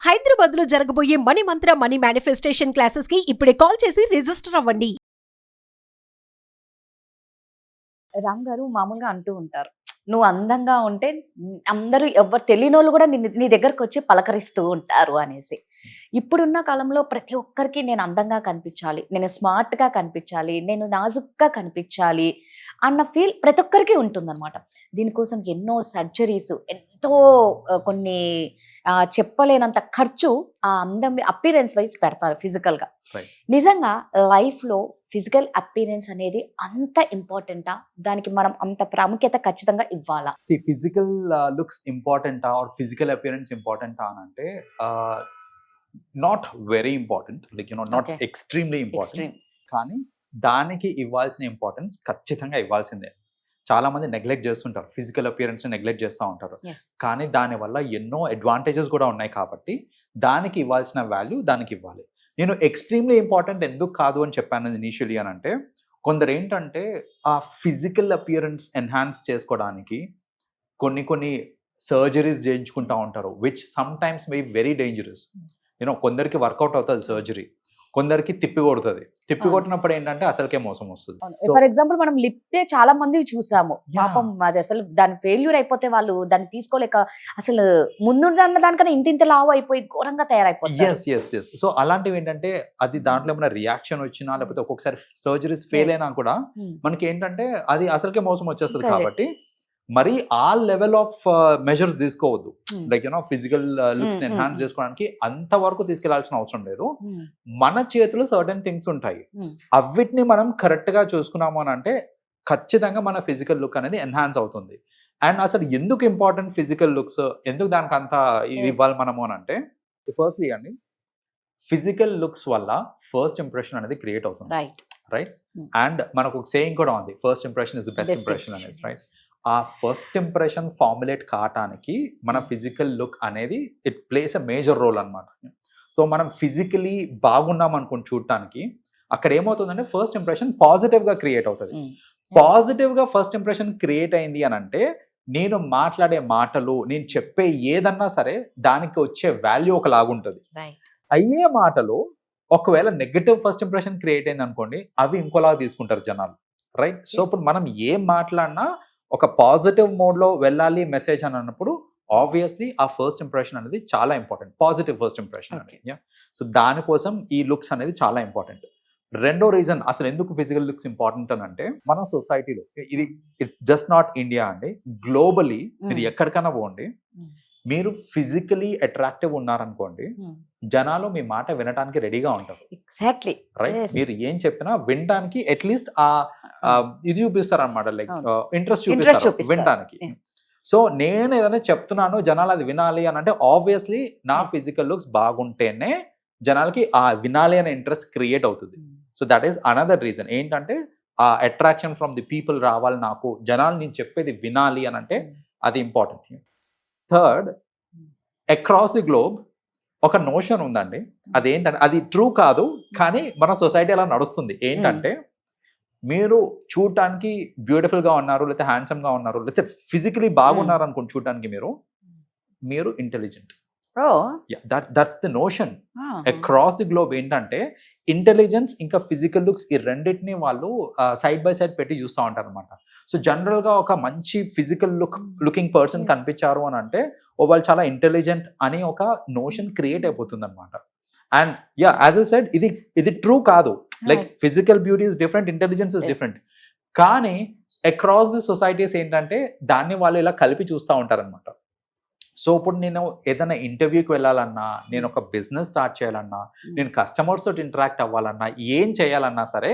హైదరాబాద్ లో జరగబోయే మనీ మంత్ర money manifestation classes కి ఇప్పుడే కాల్ చేసి రిజిస్టర్ అవ్వండి. రామ్ గారు మామూలుగా అంటూ ఉంటారు, నువ్వు అందంగా ఉంటే అందరూ ఎవరు తెలియని వాళ్ళు కూడా నీ దగ్గరకు వచ్చి పలకరిస్తూ ఉంటారు అనేసి. ఇప్పుడున్న కాలంలో ప్రతి ఒక్కరికి నేను అందంగా కనిపించాలి, నేను స్మార్ట్గా కనిపించాలి, నేను నాజుగ్గా కనిపించాలి అన్న ఫీల్ ప్రతి ఒక్కరికి ఉంటుందన్నమాట. దీనికోసం ఎన్నో సర్జరీస్, ఎంతో కొన్ని చెప్పలేనంత ఖర్చు ఆ అందం అపీరెన్స్ వైజ్ పెడతారు ఫిజికల్గా. నిజంగా లైఫ్లో ఫిజికల్ అపీరెన్స్ అనేది అంత ఇంపార్టెంటా? దానికి మనం అంత ప్రాముఖ్యత ఖచ్చితంగా ఇవ్వాలా? ఫిజికల్ లుక్స్ ఇంపార్టెంటా ఆర్ ఫిజికల్ అపియరెన్స్ ఇంపార్టెంటా అని అంటే not very important, like not extremely important, కానీ దానికి ఇవ్వాల్సిన ఇంపార్టెన్స్ ఖచ్చితంగా ఇవ్వాల్సిందే. చాలా మంది నెగ్లెక్ట్ చేస్తుంటారు, ఫిజికల్ అపియరెన్స్ నెగ్లెక్ట్ చేస్తూ ఉంటారు, కానీ దానివల్ల ఎన్నో అడ్వాంటేజెస్ కూడా ఉన్నాయి కాబట్టి దానికి ఇవ్వాల్సిన వాల్యూ దానికి ఇవ్వాలి. నేను ఎక్స్ట్రీమ్లీ ఇంపార్టెంట్ ఎందుకు కాదు అని చెప్పాను ఇనీషియలీ అని అంటే, కొందరు ఏంటంటే ఆ ఫిజికల్ అపియరెన్స్ ఎన్హాన్స్ చేసుకోవడానికి కొన్ని సర్జరీస్ చేయించుకుంటూ ఉంటారు, which some times May very dangerous. కొందరికి వర్కౌట్ అవుతుంది సర్జరీ, కొందరికి తిప్పి కొడుతుంది. తిప్పి కొట్టినప్పుడు ఏంటంటే అసలుకే మోసం వస్తుంది. ఫర్ ఎగ్జాంపుల్ మనం లిప్తే చాలా మంది చూసాము, పాపం అది అసలు దాని ఫెయిల్యూర్ అయిపోతే వాళ్ళు దాన్ని తీసుకోలేక అసలు ముందున్న దానికన్నా ఇంత లావు అయిపోయి ఘోరంగా తయారైపోతుంది. సో అలాంటివి ఏంటంటే అది దాంట్లో ఏమైనా రియాక్షన్ వచ్చినా లేకపోతే ఒక్కొక్కసారి సర్జరీస్ ఫెయిల్ అయినా కూడా మనకి ఏంటంటే అది అసలుకే మోసం వచ్చేస్తుంది. కాబట్టి మరి ఆ లెవెల్ ఆఫ్ మెజర్స్ తీసుకోవద్దు. లైక్ ఫిజికల్ లుక్స్ ఎన్హాన్స్ చేసుకోవడానికి అంతవరకు తీసుకెళ్లాల్సిన అవసరం లేదు. మన చేతిలో సర్టెన్ థింగ్స్ ఉంటాయి, అవిటిని మనం కరెక్ట్ గా చూసుకున్నాము అని అంటే ఖచ్చితంగా మన ఫిజికల్ లుక్ అనేది ఎన్హాన్స్ అవుతుంది. అండ్ అసలు ఎందుకు ఇంపార్టెంట్ ఫిజికల్ లుక్స్, ఎందుకు దానికి అంత ఇవ్వాలి మనము అని అంటే, ఫస్ట్లీ అండి ఫిజికల్ లుక్స్ వల్ల ఫస్ట్ ఇంప్రెషన్ అనేది క్రియేట్ అవుతుంది, రైట్? అండ్ మనకు ఒక సేయింగ్ కూడా ఉంది, first impression is the best impression అనేది, రైట్? ఆ ఫస్ట్ ఇంప్రెషన్ ఫార్ములేట్ కావటానికి మన ఫిజికల్ లుక్ అనేది it plays a major role అనమాట. సో మనం ఫిజికలీ బాగున్నాం అనుకుని చూడటానికి అక్కడ ఏమవుతుందంటే ఫస్ట్ ఇంప్రెషన్ పాజిటివ్గా క్రియేట్ అవుతుంది. పాజిటివ్గా ఫస్ట్ ఇంప్రెషన్ క్రియేట్ అయింది అని అంటే నేను మాట్లాడే మాటలు, నేను చెప్పే ఏదన్నా సరే దానికి వచ్చే వాల్యూ ఒకలాగుంటుంది. అయ్యే మాటలు ఒకవేళ నెగటివ్ ఫస్ట్ ఇంప్రెషన్ క్రియేట్ అయింది అనుకోండి, అవి ఇంకోలాగా తీసుకుంటారు జనాలు, రైట్? సో ఇప్పుడు మనం ఏం మాట్లాడినా ఒక పాజిటివ్ మోడ్లో వెళ్ళాలి మెసేజ్ అని అన్నప్పుడు ఆబ్వియస్లీ ఆ ఫస్ట్ ఇంప్రెషన్ అనేది చాలా ఇంపార్టెంట్, పాజిటివ్ ఫస్ట్ ఇంప్రెషన్ అనేది. సో దానికోసం ఈ లుక్స్ అనేది చాలా ఇంపార్టెంట్. రెండో రీజన్ అసలు ఎందుకు ఫిజికల్ లుక్స్ ఇంపార్టెంట్ అని అంటే, మన సొసైటీలో ఇది ఇట్స్ జస్ట్ నాట్ ఇండియా అండి, గ్లోబలీ మీరు ఎక్కడికైనా పోండి, మీరు ఫిజికలీ అట్రాక్టివ్ ఉన్నారనుకోండి, జనాలు మీ మాట వినడానికి రెడీగా ఉంటారు. Exactly, right? మీరు ఏం చెప్పినా వినడానికి అట్లీస్ట్ ఇది చూపిస్తారు అనమాట, లైక్ ఇంట్రెస్ట్ చూపిస్తారు వినడానికి. సో నేను ఏదైనా చెప్తున్నాను జనాలు అది వినాలి అని అంటే ఆబ్వియస్లీ నా ఫిజికల్ లుక్స్ బాగుంటేనే జనాలకి ఆ వినాలి అనే ఇంట్రెస్ట్ క్రియేట్ అవుతుంది. So that is another reason ఏంటంటే ఆ అట్రాక్షన్ ఫ్రమ్ ది పీపుల్ రావాలి, నాకు జనాలు నేను చెప్పేది వినాలి అని అంటే అది important. Third, across the globe ఒక నోషన్ ఉందండి, అదేంటంటే అది ట్రూ కాదు కానీ మన సొసైటీ అలా నడుస్తుంది. ఏంటంటే మీరు చూడటానికి బ్యూటిఫుల్గా ఉన్నారు, లేకపోతే హ్యాండ్సమ్గా ఉన్నారు, లేకపోతే ఫిజికలీ బాగున్నారు అనుకోండి చూడటానికి, మీరు intelligent. That's the notion across the globe. ఏంటంటే ఇంటెలిజెన్స్ ఇంకా ఫిజికల్ లుక్స్ ఈ రెండింటిని వాళ్ళు సైడ్ బై సైడ్ పెట్టి చూస్తూ ఉంటారు అనమాట. సో జనరల్గా ఒక మంచి ఫిజికల్ లుకింగ్ పర్సన్ కనిపించారు అని అంటే వాళ్ళు చాలా ఇంటెలిజెంట్ అని ఒక నోషన్ క్రియేట్ అయిపోతుంది అనమాట. అండ్ యాజ్ ఐ సెడ్ ఇది ట్రూ కాదు, like physical beauty is different, intelligence is different, కానీ అక్రాస్ ది సొసైటీస్ ఏంటంటే దాన్ని వాళ్ళు ఇలా కలిపి చూస్తూ ఉంటారనమాట. సో ఇప్పుడు నేను ఏదైనా ఇంటర్వ్యూకి వెళ్ళాలన్నా, నేను ఒక బిజినెస్ స్టార్ట్ చేయాలన్నా, నేను కస్టమర్స్ తోటి ఇంటరాక్ట్ అవ్వాలన్నా, ఏం చేయాలన్నా సరే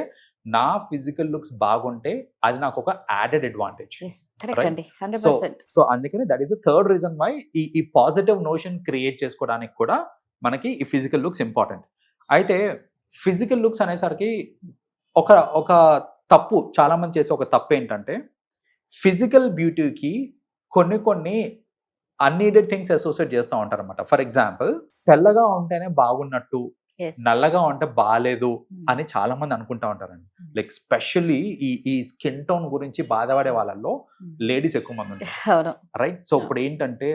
నా ఫిజికల్ లుక్స్ బాగుంటే అది నాకు ఒక యాడెడ్ అడ్వాంటేజ్. సో అందుకని that is the third reason why ఈ పాజిటివ్ నోషన్ క్రియేట్ చేసుకోవడానికి కూడా మనకి ఈ ఫిజికల్ లుక్స్ ఇంపార్టెంట్. అయితే ఫిజికల్ లుక్స్ అనేసరికి ఒక తప్పు చాలా మంది చేసే ఒక తప్పు ఏంటంటే ఫిజికల్ బ్యూటీకి కొన్ని అన్నీడెడ్ థింగ్స్ అసోసియేట్ చేస్తూ ఉంటారు అనమాట. ఫర్ ఎగ్జాంపుల్, తెల్లగా ఉంటేనే బాగున్నట్టు, నల్లగా ఉంటే బాగాలేదు అని చాలా మంది అనుకుంటా ఉంటారండి. లైక్ స్పెషల్లీ ఈ స్కిన్ టోన్ గురించి బాధపడే వాళ్ళల్లో లేడీస్ ఎక్కువ మంది ఉంటారు, రైట్? సో ఇప్పుడు ఏంటంటే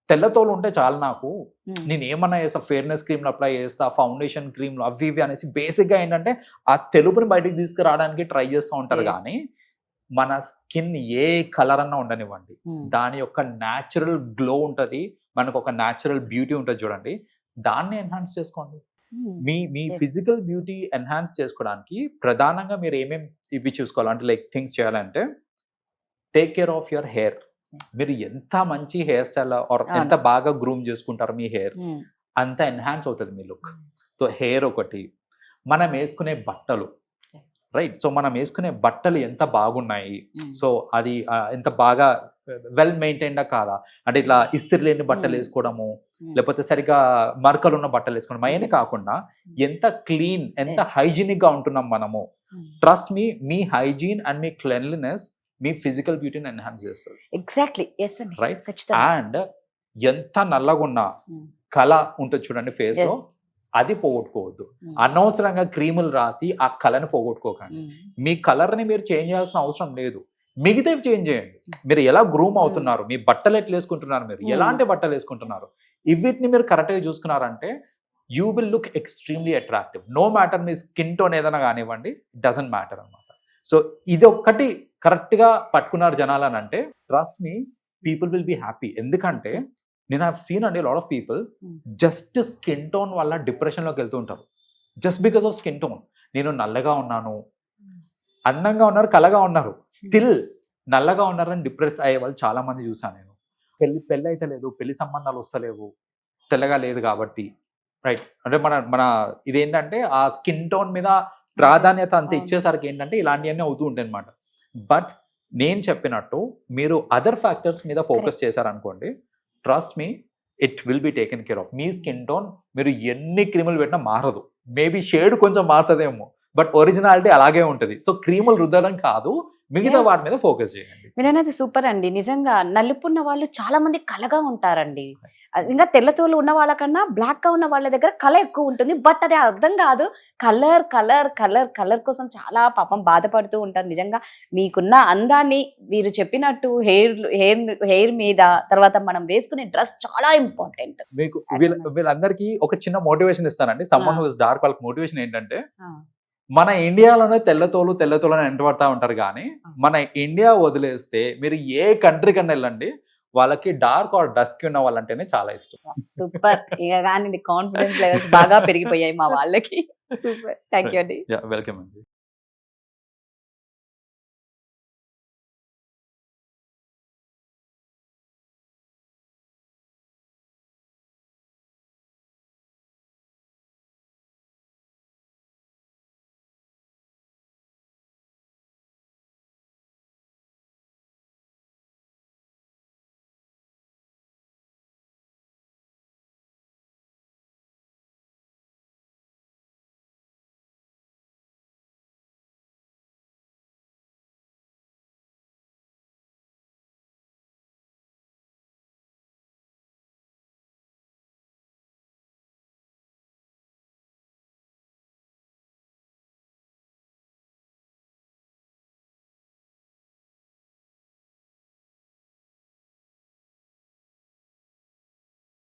తెల్లతోలు ఉంటే చాలు నాకు, ఉమ్, నేను ఏమన్నా చేస్తా, ఫెయిర్నెస్ క్రీమ్లు అప్లై చేస్తా, ఫౌండేషన్ క్రీమ్లు అవి ఇవి అనేసి బేసిక్గా ఏంటంటే ఆ తెలుపుని బయటికి తీసుకురావడానికి ట్రై చేస్తూ ఉంటారు. Yes. కానీ మన స్కిన్ ఏ కలర్ అన్నా ఉండనివ్వండి, ఉమ్, దాని యొక్క న్యాచురల్ గ్లో ఉంటుంది, మనకు ఒక న్యాచురల్ బ్యూటీ ఉంటుంది చూడండి, దాన్ని ఎన్హాన్స్ చేసుకోండి. ఉమ్, మీ Yes. ఫిజికల్ బ్యూటీ ఎన్హాన్స్ చేసుకోవడానికి ప్రధానంగా మీరు ఏమేమి ఇవి చూసుకోవాలి అంటే లైక్ థింగ్స్ చేయాలంటే take care of your hair. మీరు ఎంత మంచి హెయిర్ స్టైల్ ఆర్ అవును. ఎంత బాగా గ్రూమ్ చేసుకుంటారు మీ హెయిర్, ఉమ్, అంత ఎన్హాన్స్ అవుతుంది మీ లుక్. సో హెయిర్ ఒకటి, మనం వేసుకునే బట్టలు, రైట్, సో మనం వేసుకునే బట్టలు ఎంత బాగున్నాయి, ఉమ్, సో అది ఎంత బాగా వెల్ మెయింటైన్డా కాదా, అంటే ఇట్లా ఇస్త్రీ లేని బట్టలు Hmm. వేసుకోవడము, Hmm. లేకపోతే సరిగా మరకలు ఉన్న బట్టలు వేసుకోవడం, అవన్నీ కాకుండా ఎంత క్లీన్, ఎంత Yes. హైజీనిక్ గా ఉంటున్నాం మనము. ఉమ్. ట్రస్ట్ మీ హైజీన్ అండ్ మీ క్లెన్లీనెస్ మీ ఫిజికల్ బ్యూటీని ఎన్హాన్స్ చేస్తుంది, ఎగ్జాక్ట్లీ ఎస్ అండి, రైట్. ఖచ్చితంగా. అండ్ ఎంత నల్లగా ఉన్నా ఉమ్, కళ ఉంటుంది చూడండి ఫేస్ లో, Yes. అది పోగొట్టుకోవద్దు. ఉమ్, అనవసరంగా క్రీములు రాసి ఆ కళని పోగొట్టుకోకండి. ఉమ్, మీ కలర్ ని మీరు చేంజ్ చేయాల్సిన అవసరం లేదు, మిగతావి చేంజ్ చేయండి. మీరు ఎలా గ్రూమ్ అవుతున్నారు, మీ బట్టలు ఎట్లా వేసుకుంటున్నారు, మీరు ఎలాంటి బట్టలు వేసుకుంటున్నారు, ఇవిటిని మీరు కరెక్ట్గా చూసుకున్నారంటే you will look extremely attractive. No matter మీ స్కిన్ టోన్ ఏదైనా కానివ్వండి, డజంట్ మ్యాటర్ అనమాట. సో ఇది ఒక్కటి కరెక్ట్గా పట్టుకున్నారు జనాలు అని అంటే trust me, people will be happy. ఎందుకంటే నేను హావ్ సీన్ అండి lot of people just skin tone వల్ల డిప్రెషన్లోకి వెళ్తూ ఉంటారు, just because of skin tone. నేను నల్లగా ఉన్నాను, అందంగా ఉన్నారు, కళగా ఉన్నారు, స్టిల్ నల్లగా ఉన్నారని డిప్రెస్ అయ్యే వాళ్ళు చాలా మంది చూసాను నేను. పెళ్ళి అయితే లేదు, పెళ్లి సంబంధాలు వస్తలేవు, తెల్లగా లేదు కాబట్టి, రైట్. అంటే మన ఇదేంటంటే ఆ స్కిన్ టోన్ మీద ప్రాధాన్యత అంత అవును. ఇచ్చేసరికి ఏంటంటే ఇలాంటివన్నీ అవుతూ ఉంటాయి అనమాట. బట్ నేను చెప్పినట్టు మీరు అదర్ ఫ్యాక్టర్స్ మీద ఫోకస్ చేశారనుకోండి, trust me, it will be taken care of. Me skin tone మీరు ఎన్ని క్రీములు పెట్టినా మారదు, మేబీ షేడ్ కొంచెం మారుతుందేమో, బట్ ఒరిజినాలిటీ అలాగే ఉంటుంది. సో క్రీములు రుద్దడం కాదు, మిగతా Yes. వాటి మీద ఫోకస్ చేయండి. మీరనేది సూపర్ అండి. నిజంగా నలుపున్న వాళ్ళు చాలా మంది కలగా ఉంటారండి. ఇంకా తెల్లతోలు ఉన్న వాళ్ళకన్నా బ్లాక్ గా ఉన్న వాళ్ళ దగ్గర కళ ఎక్కువ ఉంటుంది. బట్ అది అర్థం కాదు. కలర్ కలర్ కలర్ కలర్ కోసం చాలా పాపం బాధపడుతూ ఉంటారు. నిజంగా మీకున్న అందాన్ని మీరు చెప్పినట్టు హెయిర్ మీద, తర్వాత మనం వేసుకునే డ్రెస్ చాలా ఇంపార్టెంట్. మీకు వీళ్ళందరికీ ఒక చిన్న మోటివేషన్ ఇస్తానండి. సమ్మన్ హూ ఇస్ డార్క్ వాళ్ళకి మోటివేషన్ ఏంటంటే, మన ఇండియాలోనే తెల్లతోలు అని ఎంటబడతా ఉంటారు, కానీ మన ఇండియా వదిలేస్తే మీరు ఏ కంట్రీ కన్నా వెళ్ళండి, వాళ్ళకి డార్క్ ఆర్ డస్క్ ఉన్న వాళ్ళంటేనే చాలా ఇష్టం. సూపర్. ఇక కానీ కాన్ఫిడెన్స్ లెవెల్స్ బాగా పెరిగిపోయాయి మా వాళ్ళకి. సూపర్. థ్యాంక్ యూ అండి. వెల్కమ్ అండి.